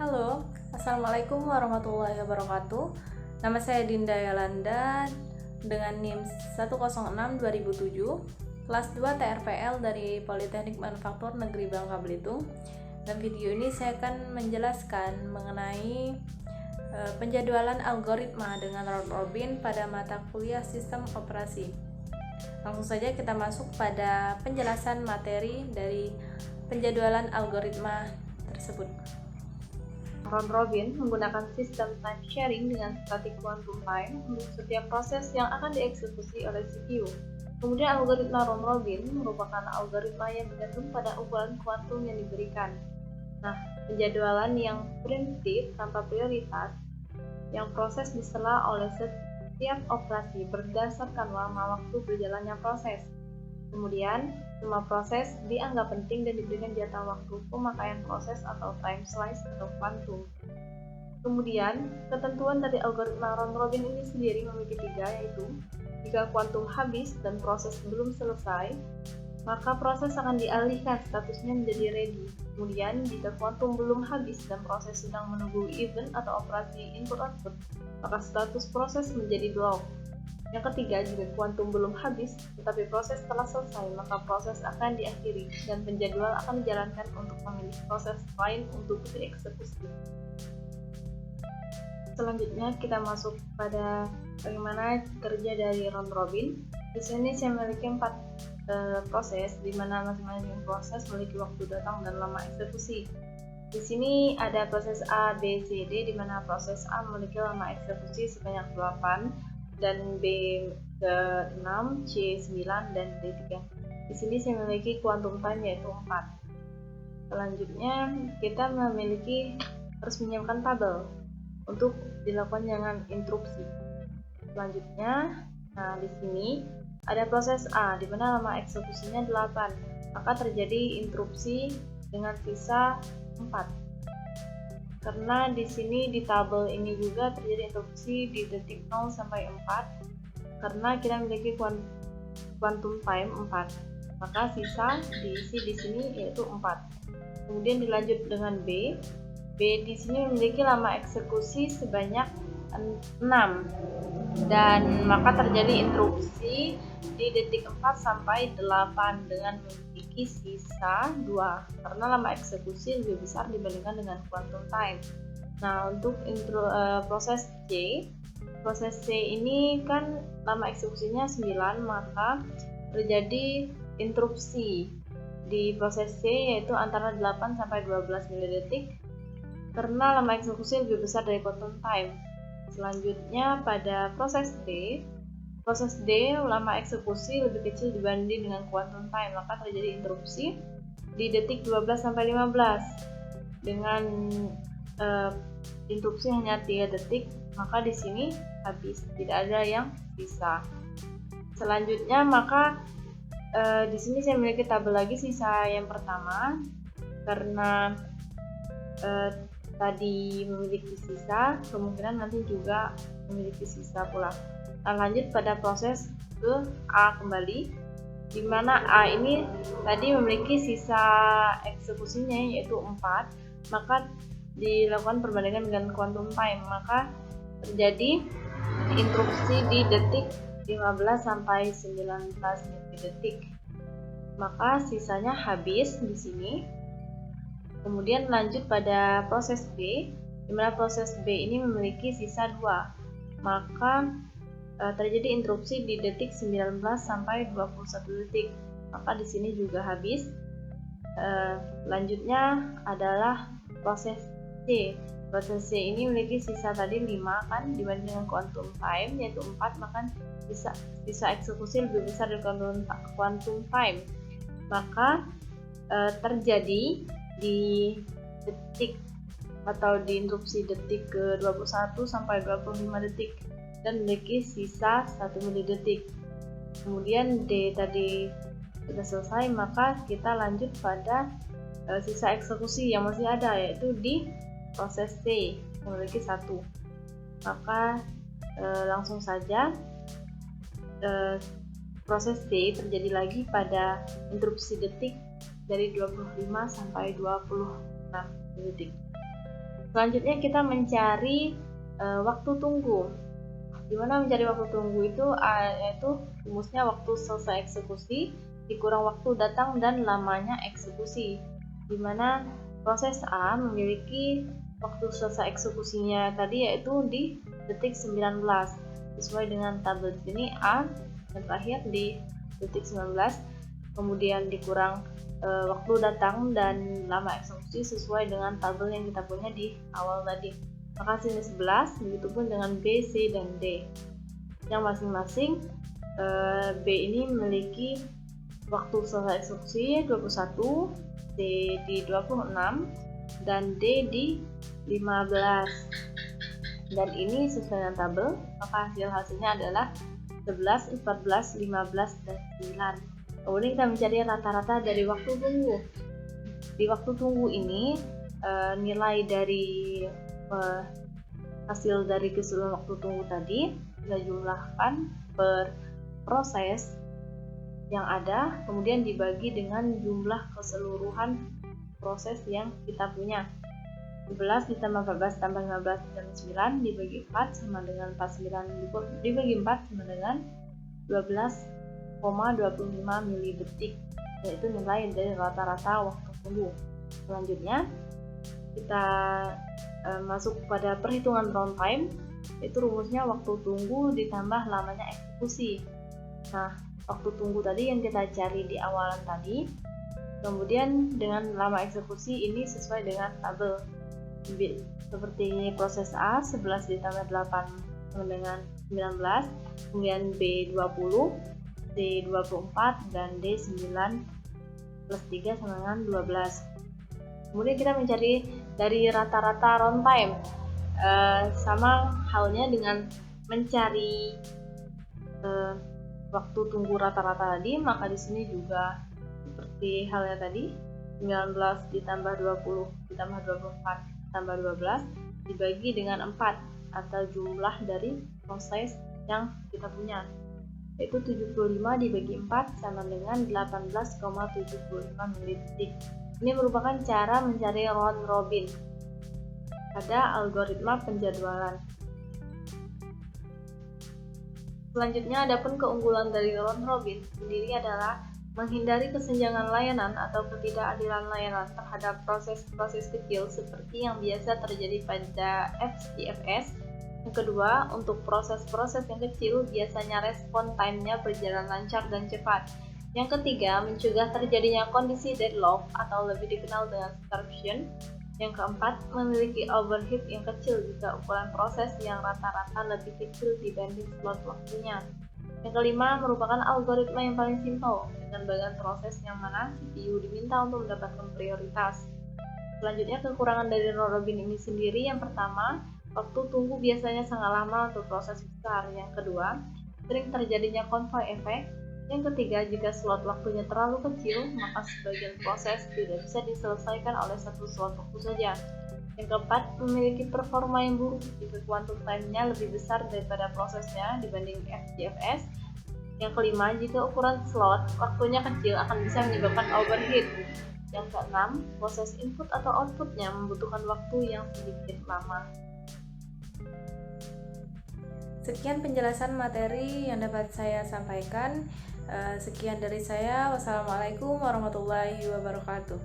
Halo, Assalamualaikum warahmatullahi wabarakatuh. Nama saya Dinda Yolanda dengan NIM 106-2007, kelas 2 TRPL dari Politeknik Manufaktur Negeri Bangka Belitung. Dan video ini saya akan menjelaskan mengenai penjadwalan algoritma dengan round robin pada mata kuliah sistem operasi. Langsung saja kita masuk pada penjelasan materi dari penjadwalan algoritma tersebut. Round robin menggunakan sistem time sharing dengan static quantum time untuk setiap proses yang akan dieksekusi oleh CPU. Kemudian algoritma round robin merupakan algoritma yang bergantung pada ukuran kuantum yang diberikan. Nah, penjadwalan yang preemptif tanpa prioritas yang proses disela oleh setiap operasi berdasarkan lama waktu berjalannya proses. Kemudian, semua proses dianggap penting dan diberikan jatah waktu pemakaian proses atau time slice atau kuantum. Kemudian, ketentuan dari algoritma round robin ini sendiri memiliki 3, yaitu jika kuantum habis dan proses belum selesai, maka proses akan dialihkan statusnya menjadi ready. Kemudian, jika kuantum belum habis dan proses sedang menunggu event atau operasi input-output, maka status proses menjadi block. Yang ketiga, jika kuantum belum habis tetapi proses telah selesai, maka proses akan diakhiri dan penjadwal akan dijalankan untuk memilih proses lain untuk dieksekusi. Selanjutnya kita masuk pada bagaimana kerja dari round robin. Di sini saya memiliki 4 proses, di mana masing-masing proses memiliki waktu datang dan lama eksekusi. Di sini ada proses A, B, C, D, di mana proses A memiliki lama eksekusi sebanyak 8, dan B ke 6, C 9, dan D 3. Di sini saya memiliki quantum time yaitu 4. Selanjutnya kita harus menyiapkan tabel untuk dilakukan dengan interupsi. Selanjutnya, di sini ada proses A di mana lama eksekusinya 8, maka terjadi interupsi dengan sisa 4. Karena di sini di tabel ini juga terjadi interupsi di detik 0 sampai 4, karena kita memiliki quantum time 4, maka sisa diisi di sini yaitu 4. Kemudian dilanjut dengan B. B di sini memiliki lama eksekusi sebanyak 6, dan maka terjadi interupsi di detik 4 sampai 8 dengan memiliki sisa 2, karena lama eksekusi lebih besar dibandingkan dengan quantum time. Nah, untuk proses C ini kan lama eksekusinya 9, maka terjadi interupsi di proses C yaitu antara 8 sampai 12 milidetik karena lama eksekusi lebih besar dari quantum time. Selanjutnya pada proses D lama eksekusi lebih kecil dibanding dengan quantum time, maka terjadi interupsi di detik 12 sampai 15 dengan interupsi hanya 3 detik, maka di sini habis, tidak ada yang sisa. Selanjutnya maka di sini saya memiliki tabel lagi sisa yang pertama, karena tadi memiliki sisa, kemungkinan nanti juga memiliki sisa pula. Nah, lanjut pada proses ke A kembali, di mana A ini tadi memiliki sisa eksekusinya yaitu 4, maka dilakukan perbandingan dengan quantum time, maka terjadi interupsi di detik 15 sampai 19 detik, maka sisanya habis di sini. Kemudian lanjut pada proses B, di mana proses B ini memiliki sisa 2, maka terjadi interupsi di detik 19 sampai 21 detik, maka di sini juga habis. Selanjutnya adalah proses C. Proses C ini memiliki sisa tadi 5 kan dibanding dengan quantum time yaitu 4, maka sisa eksekusi lebih besar dari quantum time, maka terjadi di detik atau di interupsi detik ke 21 sampai 25 detik dan memiliki sisa 1 milidetik. Kemudian D tadi sudah selesai, maka kita lanjut pada sisa eksekusi yang masih ada yaitu di proses C yang memiliki 1. Maka langsung saja proses D terjadi lagi pada interupsi detik dari 25 sampai 26 detik. Selanjutnya kita mencari waktu tunggu. Dimana mencari waktu tunggu itu yaitu rumusnya waktu selesai eksekusi dikurang waktu datang dan lamanya eksekusi. Dimana proses A memiliki waktu selesai eksekusinya tadi yaitu di detik 19 sesuai dengan tabel di sini A yang terakhir di detik 19, kemudian dikurang waktu datang dan lama eksekusi sesuai dengan tabel yang kita punya di awal tadi. Maka sini 11, begitupun dengan B, C, dan D yang masing-masing B ini memiliki waktu selesai eksekusi 21, C di 26, dan D di 15. Dan ini sesuai dengan tabel, maka hasilnya adalah 11, 14, 15, dan 9. Kemudian kita mencari rata-rata dari waktu tunggu. Di waktu tunggu ini nilai dari hasil dari keseluruhan waktu tunggu tadi kita jumlahkan per proses yang ada, kemudian dibagi dengan jumlah keseluruhan proses yang kita punya. 11 ditambah 14 tambah 15 ditambah 9 dibagi 4 sama dengan 49 dibagi 4 sama dengan 12,25 milidetik, yaitu nilai dari rata-rata waktu tunggu. Selanjutnya kita masuk pada perhitungan runtime, yaitu rumusnya waktu tunggu ditambah lamanya eksekusi. Nah, waktu tunggu tadi yang kita cari di awalan tadi, kemudian dengan lama eksekusi ini sesuai dengan tabel. Seperti proses A 11 ditambah 8 sama dengan 19, kemudian B 20, C 24, dan D 9 plus 3 sama dengan 12. Kemudian kita mencari dari rata-rata runtime, sama halnya dengan mencari waktu tunggu rata-rata tadi, maka di sini juga seperti halnya tadi, 19 ditambah 20 ditambah 24 tambah 12 dibagi dengan 4 atau jumlah dari proses yang kita punya, yaitu 75 dibagi 4 sama dengan 18,75 milidetik. Ini merupakan cara mencari round robin pada algoritma penjadwalan. Selanjutnya, adapun keunggulan dari round robin sendiri adalah menghindari kesenjangan layanan atau ketidakadilan layanan terhadap proses-proses kecil seperti yang biasa terjadi pada FCFS. Yang kedua, untuk proses-proses yang kecil biasanya respon time-nya berjalan lancar dan cepat. Yang ketiga, mencegah terjadinya kondisi deadlock atau lebih dikenal dengan starvation. Yang keempat, memiliki overhead yang kecil jika ukuran proses yang rata-rata lebih kecil dibanding slot waktunya. Yang kelima, merupakan algoritma yang paling simpel dengan bagian proses yang mana CPU diminta untuk mendapatkan prioritas. Selanjutnya, kekurangan dari round robin ini sendiri, yang pertama, waktu tunggu biasanya sangat lama untuk proses besar. Yang kedua, sering terjadinya konvoy efek. Yang ketiga, jika slot waktunya terlalu kecil, maka sebagian proses tidak bisa diselesaikan oleh satu slot waktu saja. Yang keempat, memiliki performa yang buruk jika quantum time-nya lebih besar daripada prosesnya dibanding FCFS. Yang kelima, jika ukuran slot waktunya kecil akan bisa menyebabkan overhead. Yang keenam, proses input atau outputnya membutuhkan waktu yang sedikit lama. Sekian penjelasan materi yang dapat saya sampaikan. Sekian dari saya. Wassalamualaikum warahmatullahi wabarakatuh.